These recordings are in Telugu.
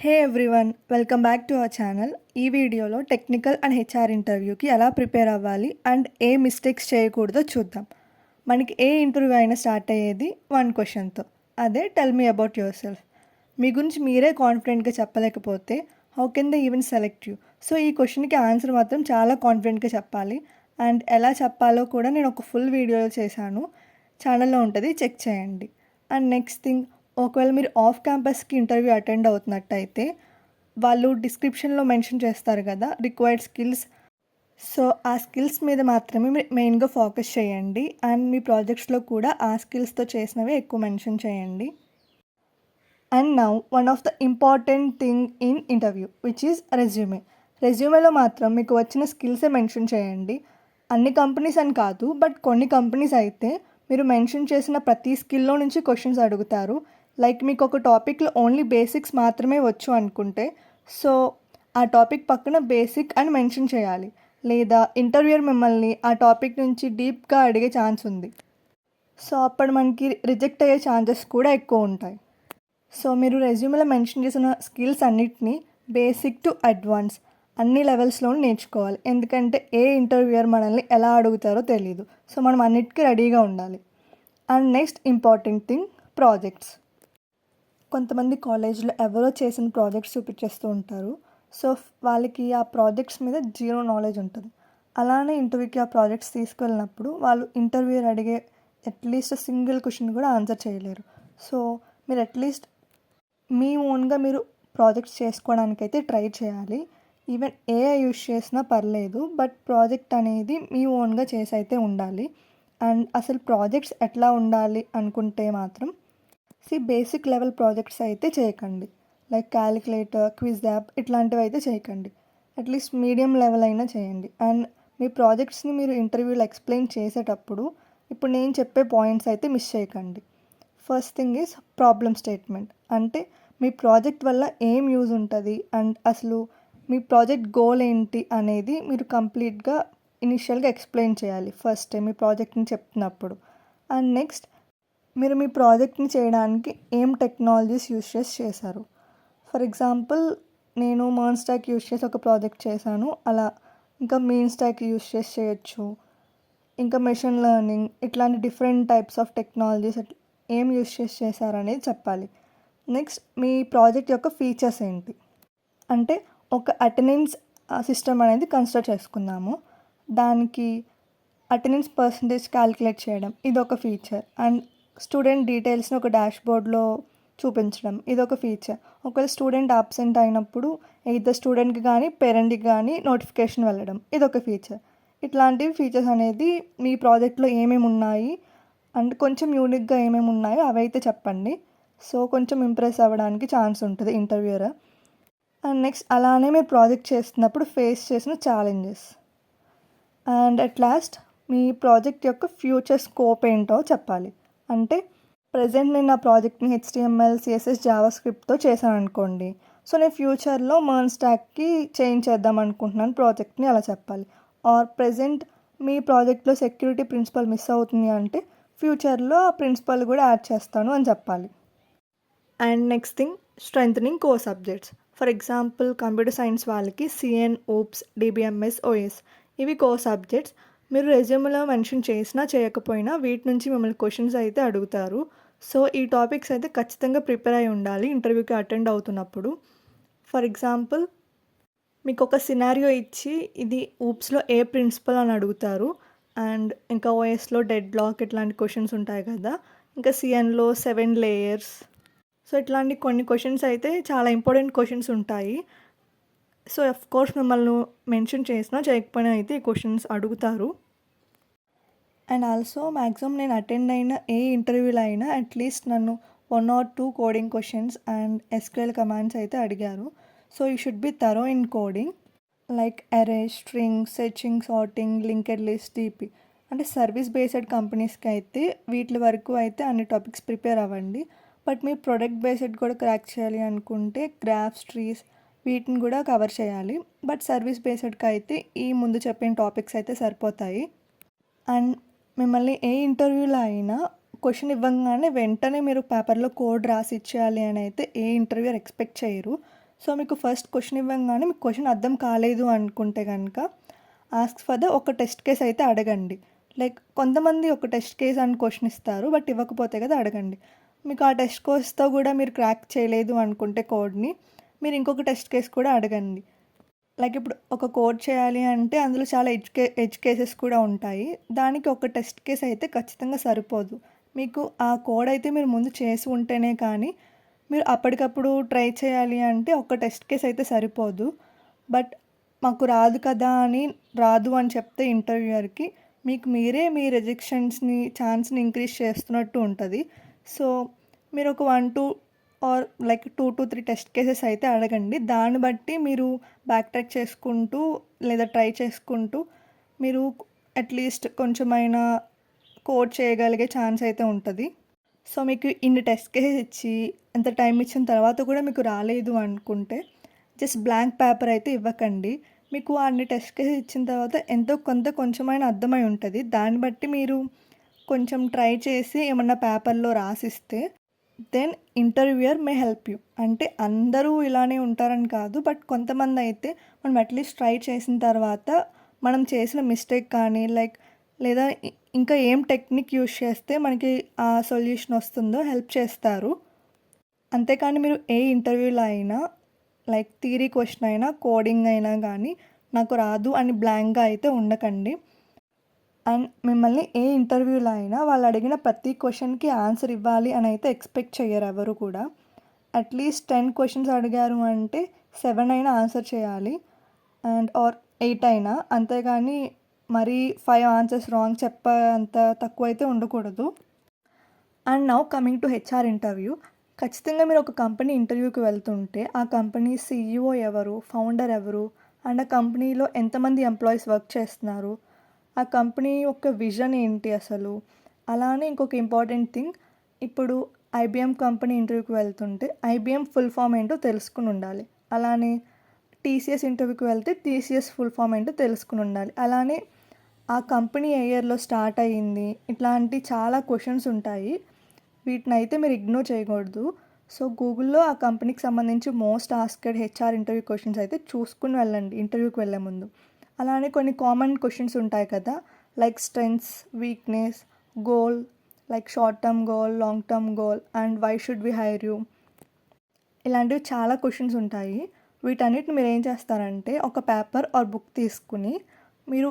Hey everyone, welcome back to our channel. ఈ వీడియోలో టెక్నికల్ అండ్ హెచ్ఆర్ ఇంటర్వ్యూకి ఎలా ప్రిపేర్ అవ్వాలి అండ్ ఏ మిస్టేక్స్ చేయకూడదో చూద్దాం. మనకి ఏ ఇంటర్వ్యూ అయినా స్టార్ట్ అయ్యేది వన్ క్వశ్చన్తో, అదే tell me about yourself. మీ గురించి మీరే కాన్ఫిడెంట్గా చెప్పలేకపోతే how can they even select you? So ఈ క్వశ్చన్కి ఆన్సర్ మాత్రం చాలా కాన్ఫిడెంట్గా చెప్పాలి. అండ్ ఎలా చెప్పాలో కూడా నేను ఒక ఫుల్ వీడియోలో చేశాను, ఛానల్లో ఉంటుంది, చెక్ చేయండి. అండ్ నెక్స్ట్ థింగ్, ఒకవేళ మీరు ఆఫ్ క్యాంపస్కి ఇంటర్వ్యూ అటెండ్ అవుతున్నట్టయితే వాళ్ళు డిస్క్రిప్షన్లో మెన్షన్ చేస్తారు కదా రిక్వైర్డ్ స్కిల్స్. సో ఆ స్కిల్స్ మీద మాత్రమే మీరు మెయిన్గా ఫోకస్ చేయండి. అండ్ మీ ప్రాజెక్ట్స్లో కూడా ఆ స్కిల్స్తో చేసినవే ఎక్కువ మెన్షన్ చేయండి. And now one of the important thing in interview which is resume. రెజ్యూమేలో మాత్రం మీకు వచ్చిన స్కిల్సే మెన్షన్ చేయండి. అన్ని కంపెనీస్ అని కాదు, బట్ కొన్ని కంపెనీస్ అయితే మీరు మెన్షన్ చేసిన ప్రతి స్కిల్లో నుంచి క్వశ్చన్స్ అడుగుతారు. లైక్ మీకు ఒక టాపిక్లో ఓన్లీ బేసిక్స్ మాత్రమే వచ్చు అనుకుంటే, సో ఆ టాపిక్ పక్కన బేసిక్ అని మెన్షన్ చేయాలి. లేదా ఇంటర్వ్యూయర్ మిమ్మల్ని ఆ టాపిక్ నుంచి డీప్గా అడిగే ఛాన్స్ ఉంది. సో అప్పుడు మనకి రిజెక్ట్ అయ్యే ఛాన్సెస్ కూడా ఎక్కువ ఉంటాయి. సో మీరు రెజ్యూమేలో మెన్షన్ చేసిన స్కిల్స్ అన్నిటినీ బేసిక్ టు అడ్వాన్స్ అన్ని లెవెల్స్లో నేర్చుకోవాలి. ఎందుకంటే ఏ ఇంటర్వ్యూయర్ మనల్ని ఎలా అడుగుతారో తెలియదు. సో మనం అన్నిటికీ రెడీగా ఉండాలి. And next important thing, projects. కొంతమంది కాలేజ్లో ఎవరో చేసిన ప్రాజెక్ట్స్ చూపించేస్తూ ఉంటారు. సో వాళ్ళకి ఆ ప్రాజెక్ట్స్ మీద జీరో నాలెడ్జ్ ఉంటుంది. అలానే ఇంటర్వ్యూకి ఆ ప్రాజెక్ట్స్ తీసుకెళ్ళినప్పుడు వాళ్ళు ఇంటర్వ్యూయర్ అడిగే అట్లీస్ట్ సింగిల్ క్వశ్చన్ కూడా ఆన్సర్ చేయలేరు. సో మీరు అట్లీస్ట్ మీ ఓన్గా మీరు ప్రాజెక్ట్స్ చేసుకోవడానికైతే ట్రై చేయాలి. ఈవెన్ ఏఐ యూస్ చేసినా పర్లేదు, బట్ ప్రాజెక్ట్ అనేది మీ ఓన్గా చేసి అయితే ఉండాలి. అండ్ అసలు ప్రాజెక్ట్స్ ఎట్లా ఉండాలి అనుకుంటే మాత్రం బేసిక్ లెవెల్ ప్రాజెక్ట్స్ అయితే చేయకండి. లైక్ క్యాలిక్యులేటర్, క్విజ్ యాప్ ఇట్లాంటివి అయితే చేయకండి. అట్లీస్ట్ మీడియం లెవెల్ అయినా చేయండి. అండ్ మీ ప్రాజెక్ట్స్ని మీరు ఇంటర్వ్యూలో ఎక్స్ప్లెయిన్ చేసేటప్పుడు ఇప్పుడు నేను చెప్పే పాయింట్స్ అయితే మిస్ చేయకండి. First thing is problem statement. అంటే మీ ప్రాజెక్ట్ వల్ల ఏం యూజ్ ఉంటుంది అండ్ అసలు మీ ప్రాజెక్ట్ గోల్ ఏంటి అనేది మీరు కంప్లీట్గా ఇనిషియల్గా ఎక్స్ప్లెయిన్ చేయాలి ఫస్ట్ మీ ప్రాజెక్ట్ని చెప్తున్నప్పుడు. అండ్ నెక్స్ట్, మీరు మీ ప్రాజెక్ట్ని చేయడానికి ఏం టెక్నాలజీస్ యూజ్ చేశారు. ఫర్ ఎగ్జాంపుల్, నేను మర్న్ స్టాక్ యూజ్ చేసి ఒక ప్రాజెక్ట్ చేశాను. అలా ఇంకా మీన్ స్టాక్ యూజ్ చేసి చేయొచ్చు. ఇంకా మెషిన్ లెర్నింగ్, ఇట్లాంటి డిఫరెంట్ టైప్స్ ఆఫ్ టెక్నాలజీస్ ఏం యూజ్ చేశారనేది చెప్పాలి. నెక్స్ట్, మీ ప్రాజెక్ట్ యొక్క ఫీచర్స్ ఏంటి. అంటే ఒక అటెండెన్స్ సిస్టమ్ అనేది కన్సిడర్ చేసుకుందాము. దానికి అటెండెన్స్ పర్సంటేజ్ క్యాలిక్యులేట్ చేయడం ఇదొక ఫీచర్. అండ్ స్టూడెంట్ డీటెయిల్స్ని ఒక డాష్బోర్డ్లో చూపించడం ఇదొక ఫీచర్. ఒకవేళ స్టూడెంట్ అబ్సెంట్ అయినప్పుడు ఎయిదర్ స్టూడెంట్కి కానీ పేరెంట్కి కానీ నోటిఫికేషన్ వెళ్ళడం ఇదొక ఫీచర్. ఇట్లాంటివి ఫీచర్స్ అనేది మీ ప్రాజెక్ట్లో ఏమేమి ఉన్నాయి అండ్ కొంచెం యూనిక్గా ఏమేమి ఉన్నాయో అవైతే చెప్పండి. సో కొంచెం ఇంప్రెస్ అవ్వడానికి ఛాన్స్ ఉంటుంది ఇంటర్వ్యూయర్. అండ్ నెక్స్ట్, అలానే మీరు ప్రాజెక్ట్ చేస్తున్నప్పుడు ఫేస్ చేసిన challenges. And at last, me project యొక్క ఫ్యూచర్ స్కోప్ ఏంటో చెప్పాలి. అంటే ప్రజెంట్ నేను నా ప్రాజెక్ట్ని HTML, CSS, జావాస్క్రిప్ట్తో చేశాను అనుకోండి. సో నేను ఫ్యూచర్లో మర్న్ స్టాక్కి చేంజ్ చేద్దాం అనుకుంటున్నాను ప్రాజెక్ట్ని, అలా చెప్పాలి. ఆర్ ప్రజెంట్ మీ ప్రాజెక్ట్లో సెక్యూరిటీ ప్రిన్సిపల్ మిస్ అవుతుంది అంటే ఫ్యూచర్లో ఆ ప్రిన్సిపల్ కూడా యాడ్ చేస్తాను అని చెప్పాలి. And next thing, strengthening core subjects. For example, computer science వాళ్ళకి CN, OOPS, DBMS, OS ఇవి కోర్ సబ్జెక్ట్స్. మీరు రెజ్యూమ్లో మెన్షన్ చేసినా చేయకపోయినా వీటి నుంచి మిమ్మల్ని క్వశ్చన్స్ అయితే అడుగుతారు. సో ఈ టాపిక్స్ అయితే ఖచ్చితంగా ప్రిపేర్ అయి ఉండాలి ఇంటర్వ్యూకి అటెండ్ అవుతున్నప్పుడు. ఫర్ ఎగ్జాంపుల్, మీకు ఒక సినారియో ఇచ్చి ఇది ఊప్స్లో ఏ ప్రిన్సిపల్ అని అడుగుతారు. అండ్ ఇంకా OSలో డెడ్ లాక్ ఇట్లాంటి క్వశ్చన్స్ ఉంటాయి కదా. ఇంకా CNలో 7 లేయర్స్. సో ఇట్లాంటి కొన్ని క్వశ్చన్స్ అయితే చాలా ఇంపార్టెంట్ క్వశ్చన్స్ ఉంటాయి. సో అఫ్ కోర్స్ మిమ్మల్ని మెన్షన్ చేసినా చేయకపోయినా అయితే ఈ క్వశ్చన్స్ అడుగుతారు. అండ్ ఆల్సో మ్యాక్సిమం నేను అటెండ్ అయిన ఏ ఇంటర్వ్యూలో అయినా అట్లీస్ట్ నన్ను 1 or 2 coding questions and SQL commands అయితే అడిగారు. So you should be thorough in coding, like array, string, searching, sorting, linked list, DP. అంటే సర్వీస్ బేస్డ్ కంపెనీస్కి అయితే వీటి వరకు అయితే అన్ని టాపిక్స్ ప్రిపేర్ అవ్వండి. బట్ మీరు ప్రొడక్ట్ బేస్డ్ కూడా క్రాక్ చేయాలి అనుకుంటే గ్రాఫ్స్, ట్రీస్ వీటిని కూడా కవర్ చేయాలి. బట్ సర్వీస్ బేస్డ్కి అయితే ఈ ముందు చెప్పిన టాపిక్స్ అయితే సరిపోతాయి. అండ్ మిమ్మల్ని ఏ ఇంటర్వ్యూలో అయినా క్వశ్చన్ ఇవ్వగానే వెంటనే మీరు పేపర్లో కోడ్ రాసి ఇచ్చేయాలి అని అయితే ఏ ఇంటర్వ్యూయర్ ఎక్స్పెక్ట్ చేయరు. సో మీకు ఫస్ట్ క్వెషన్ ఇవ్వంగానే మీకు క్వెషన్ అర్థం కాలేదు అనుకుంటే కనుక ఆస్క్ ఫర్ ద ఒక టెస్ట్ కేస్ అయితే అడగండి. లైక్ కొంతమంది ఒక టెస్ట్ కేస్ అని క్వెషన్ ఇస్తారు. బట్ ఇవ్వకపోతే కదా అడగండి. మీకు ఆ టెస్ట్ కేస్‌తో కూడా మీరు క్రాక్ చేయలేదు అనుకుంటే కోడ్‌ని, మీరు ఇంకొక టెస్ట్ కేస్ కూడా అడగండి. లైక్ ఇప్పుడు ఒక కోడ్ చేయాలి అంటే అందులో చాలా ఎడ్జ్ కేసెస్ కూడా ఉంటాయి. దానికి ఒక టెస్ట్ కేస్ అయితే ఖచ్చితంగా సరిపోదు. మీకు ఆ కోడ్ అయితే మీరు ముందు చేసి ఉంటేనే కానీ, మీరు అప్పటికప్పుడు ట్రై చేయాలి అంటే ఒక టెస్ట్ కేస్ అయితే సరిపోదు. బట్ మాకు రాదు కదా అని రాదు అని చెప్తే ఇంటర్వ్యూయర్‌కి మీకు మీరే మీ రిజెక్షన్స్‌ని ఛాన్స్‌ని ఇంక్రీజ్ చేస్తున్నట్టు ఉంటది. సో మీరు ఒక 1, 2 ఆర్ లైక్ 2-3 టెస్ట్ కేసెస్ అయితే అడగండి. దాన్ని బట్టి మీరు బ్యాక్ ట్రాక్ చేసుకుంటూ లేదా ట్రై చేసుకుంటూ మీరు అట్‌లీస్ట్ కొంచెమైనా కోడ్ చేయగలిగే ఛాన్స్ అయితే ఉంటది. సో మీకు ఇన్ని టెస్ట్ కేసెస్ ఇచ్చి అంత టైం ఇచ్చిన తర్వాత కూడా మీకు రాలేదు అనుకుంటే జస్ట్ బ్లాంక్ పేపర్ అయితే ఇవ్వకండి. మీకు అన్ని టెస్ట్ కేసెస్ ఇచ్చిన తర్వాత ఎంతో కొంత కొంచెమైనా అర్థమై ఉంటది. దాన్ని బట్టి మీరు కొంచెం ట్రై చేసి ఏమన్నా పేపర్‌లో రాసిస్తే then interviewer may help you. అంటే అందరూ ఇలానే ఉంటారని కాదు. బట్ కొంతమందయితే మనం అట్‌లీస్ట్ ట్రై చేసిన తర్వాత మనం చేసిన మిస్టేక్ కానీ లేదా ఇంకా ఏం టెక్నిక్ యూజ్ చేస్తే మనకి ఆ సొల్యూషన్ వస్తుందో హెల్ప్ చేస్తారు. అంతేకాని మీరు ఏ ఇంటర్వ్యూలో అయినా లైక్ థియరీ క్వెషన్ అయినా, కోడింగ్ అయినా కానీ నాకు రాదు అని బ్లాంక్‌గా అయితే ఉండకండి. అండ్ మిమ్మల్ని ఏ ఇంటర్వ్యూలో అయినా వాళ్ళు అడిగిన ప్రతి క్వెషన్‌కి ఆన్సర్ ఇవ్వాలి అని అయితే ఎక్స్‌పెక్ట్ చెయ్యరు ఎవరు కూడా. అట్‌లీస్ట్ 10 క్వెషన్స్ అడిగారు అంటే 7 అయినా ఆన్సర్ చేయాలి అండ్ ఆర్ 8 అయినా. అంతేగాని మరీ 5 ఆన్సర్స్ రాంగ్ చెప్పేంత తక్కువైతే ఉండకూడదు. And now coming to HR interview. ఖచ్చితంగా మీరు ఒక కంపెనీ ఇంటర్వ్యూకి వెళ్తుంటే ఆ కంపెనీ సీఈఓ ఎవరు, ఫౌండర్ ఎవరు, అండ్ ఆ కంపెనీలో ఎంతమంది ఎంప్లాయీస్ వర్క్ చేస్తున్నారు, ఆ కంపెనీ యొక్క విజన్ ఏంటి అసలు. అలానే ఇంకొక ఇంపార్టెంట్ థింగ్, ఇప్పుడు ఐబీఎం కంపెనీ ఇంటర్వ్యూకి వెళ్తుంటే ఐబీఎం ఫుల్ ఫామ్ ఏంటో తెలుసుకుని ఉండాలి. అలానే టీసీఎస్ ఇంటర్వ్యూకి వెళ్తే టీసీఎస్ ఫుల్ ఫామ్ ఏంటో తెలుసుకుని ఉండాలి. అలానే ఆ కంపెనీ ఏ ఇయర్‌లో స్టార్ట్ అయ్యింది, ఇట్లాంటి చాలా క్వెషన్స్ ఉంటాయి. వీటినైతే మీరు ఇగ్నోర్ చేయకూడదు. సో గూగుల్‌లో ఆ కంపెనీకి సంబంధించి most asked HR interview questions అయితే చూసుకుని వెళ్ళండి ఇంటర్వ్యూకి వెళ్ళే ముందు. అలానే కొన్ని కామన్ క్వెషన్స్ ఉంటాయి కదా, like strengths, weakness, goal, like short term goal, long term goal and why should we hire you. ఇలాంటివి చాలా క్వెషన్స్ ఉంటాయి. వీటన్నిటిని మీరు ఏం చేస్తారంటే ఒక పేపర్ ఆర్ బుక్ తీసుకుని మీరు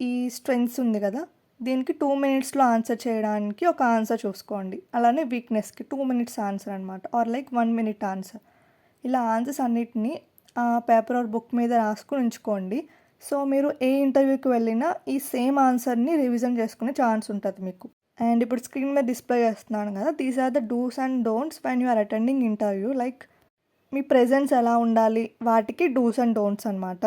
ఈ స్ట్రెంగ్త్స్ ఉంది కదా, దీనికి 2 మినిట్స్‌లో ఆన్సర్ చేయడానికి ఒక ఆన్సర్ చూసుకోండి. అలానే వీక్‌నెస్‌కి 2 మినిట్స్ ఆన్సర్ అనమాట ఆర్ లైక్ 1 మినిట్ ఆన్సర్. ఇలా ఆన్సర్స్ అన్నిటిని ఆ పేపర్ ఆర్ బుక్ మీద రాసుకొని ఉంచుకోండి. సో మీరు ఏ ఇంటర్వ్యూకి వెళ్ళినా ఈ సేమ్ ఆన్సర్‌ని రివిజన్ చేసుకునే ఛాన్స్ ఉంటది మీకు. అండ్ ఇప్పుడు స్క్రీన్ మీద డిస్‌ప్లే చేస్తున్నాను కదా, these are the dos and don'ts when you are attending interview. Like మీ ప్రెజెన్స్ ఎలా ఉండాలి, వాటికి డూస్ అండ్ డోంట్స్ అనమాట.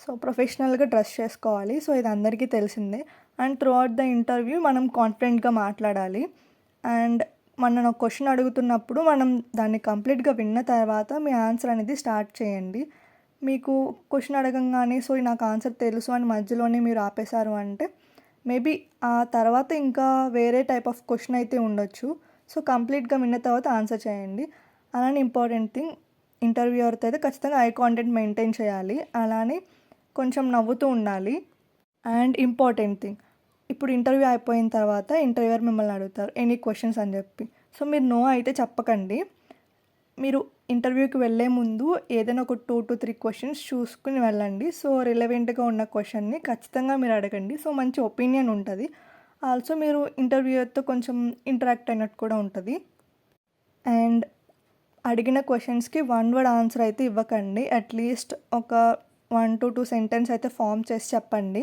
సో ప్రొఫెషనల్‌గా డ్రెస్ చేసుకోవాలి. సో ఇది అందరికీ తెలిసిందే. And throughout the interview మనం కాన్ఫిడెంట్‌గా మాట్లాడాలి. అండ్ మనని ఒక క్వెషన్ అడుగుతున్నప్పుడు మనం దాన్ని కంప్లీట్‌గా విన్న తర్వాత మీ ఆన్సర్ అనేది స్టార్ట్ చేయండి. మీకు క్వెషన్ అడగంగానే సో నాకు ఆన్సర్ తెలుసు అని మధ్యలోనే మీరు ఆపేశారు అంటే మేబీ ఆ తర్వాత ఇంకా వేరే టైప్ ఆఫ్ క్వెషన్ అయితే ఉండొచ్చు. సో కంప్లీట్‌గా విన్న తర్వాత ఆన్సర్ చేయండి. అలానే ఇంపార్టెంట్ థింగ్, ఇంటర్వ్యూయర్‌తో అయితే ఖచ్చితంగా ఐ కాంటాక్ట్ మెయింటైన్ చేయాలి. అలానే కొంచెం నవ్వుతూ ఉండాలి. అండ్ ఇంపార్టెంట్ థింగ్, ఇప్పుడు ఇంటర్వ్యూ అయిపోయిన తర్వాత ఇంటర్వ్యూయర్ మిమ్మల్ని అడుగుతారు ఎనీ క్వెషన్స్ అని చెప్పి. సో మీరు నో అయితే చెప్పకండి. మీరు ఇంటర్వ్యూకి వెళ్ళే ముందు ఏదైనా ఒక 2-3 క్వెషన్స్ చూసుకుని వెళ్ళండి. సో రిలవెంట్‌గా ఉన్న క్వెషన్‌ని ఖచ్చితంగా మీరు అడగండి. సో మంచి ఒపీనియన్ ఉంటది. ఆల్సో మీరు ఇంటర్వ్యూయర్‌తో కొంచెం ఇంటరాక్ట్ అయినట్టు కూడా ఉంటది. అండ్ అడిగిన క్వెషన్స్‌కి వన్ వర్డ్ ఆన్సర్ అయితే ఇవ్వకండి. అట్‌లీస్ట్ ఒక 1-2 సెంటెన్స్ అయితే ఫార్మ్ చేసి చెప్పండి.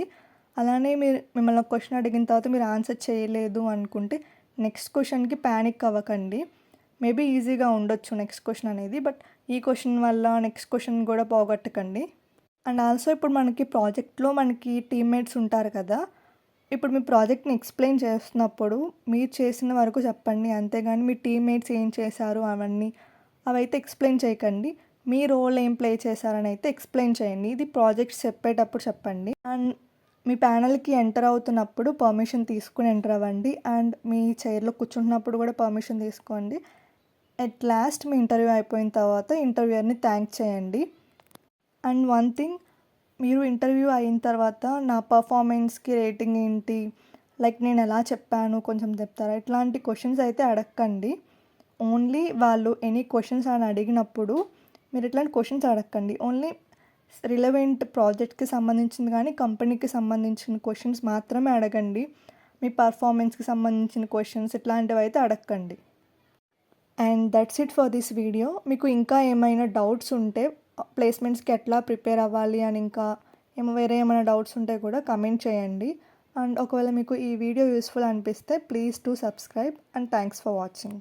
అలానే మిమ్మల్ని ఒక క్వెషన్ అడిగిన తర్వాత మీరు ఆన్సర్ చేయలేదు అనుకుంటే నెక్స్ట్ క్వెషన్‌కి పానిక్ అవ్వకండి. మేబీ ఈజీగా ఉండొచ్చు నెక్స్ట్ క్వెషన్ అనేది. బట్ ఈ క్వెషన్ వల్ల నెక్స్ట్ క్వెషన్ కూడా పోగొట్టకండి. అండ్ ఆల్సో ఇప్పుడు మనకి ప్రాజెక్ట్‌లో మనకి టీమ్‌మేట్స్ ఉంటారు కదా, ఇప్పుడు మీ ప్రాజెక్ట్‌ని ఎక్స్‌ప్లెయిన్ చేస్తున్నప్పుడు మీరు చేసిన వరకు చెప్పండి. అంతేగాని మీ టీమ్‌మేట్స్ ఏం చేశారు అవైతే ఎక్స్‌ప్లెయిన్ చేయకండి. మీ రోల్ ఏం ప్లే చేశారని అయితే ఎక్స్‌ప్లెయిన్ చేయండి. ఇది ప్రాజెక్ట్స్ చెప్పేటప్పుడు చెప్పండి. అండ్ మీ ప్యానెల్‌కి ఎంటర్ అవుతున్నప్పుడు పర్మిషన్ తీసుకొని ఎంటర్ అవ్వండి. అండ్ మీ చైర్‌లో కూర్చుంటున్నప్పుడు కూడా పర్మిషన్ తీసుకోండి. ఎట్ లాస్ట్ మీ ఇంటర్వ్యూ అయిపోయిన తర్వాత ఇంటర్వ్యూయర్ని థ్యాంక్ చేయండి. అండ్ వన్ థింగ్, మీరు ఇంటర్వ్యూ అయిన తర్వాత నా పర్ఫార్మెన్స్కి రేటింగ్ ఏంటి, లైక్ నేను ఎలా చెప్పాను కొంచెం చెప్తారా, ఇట్లాంటి క్వశ్చన్స్ అయితే అడగకండి. ఓన్లీ వాళ్ళు ఎనీ క్వశ్చన్స్ అని అడిగినప్పుడు మీరు ఇట్లాంటి క్వశ్చన్స్ అడగకండి. ఓన్లీ రిలవెంట్ ప్రాజెక్ట్కి సంబంధించింది కానీ కంపెనీకి సంబంధించిన క్వశ్చన్స్ మాత్రమే అడగండి. మీ పర్ఫార్మెన్స్కి సంబంధించిన క్వశ్చన్స్ ఇట్లాంటివి అయితే అడగకండి. And that's it for this video. మీకు ఇంకా ఏమైనా డౌట్స్ ఉంటే ప్లేస్మెంట్స్కి ఎట్లా ప్రిపేర్ అవ్వాలి అని ఇంకా వేరే ఏమైనా డౌట్స్ ఉంటే కూడా కమెంట్ చేయండి. అండ్ ఒకవేళ మీకు ఈ వీడియో యూస్ఫుల్ అనిపిస్తే please to subscribe and thanks for watching.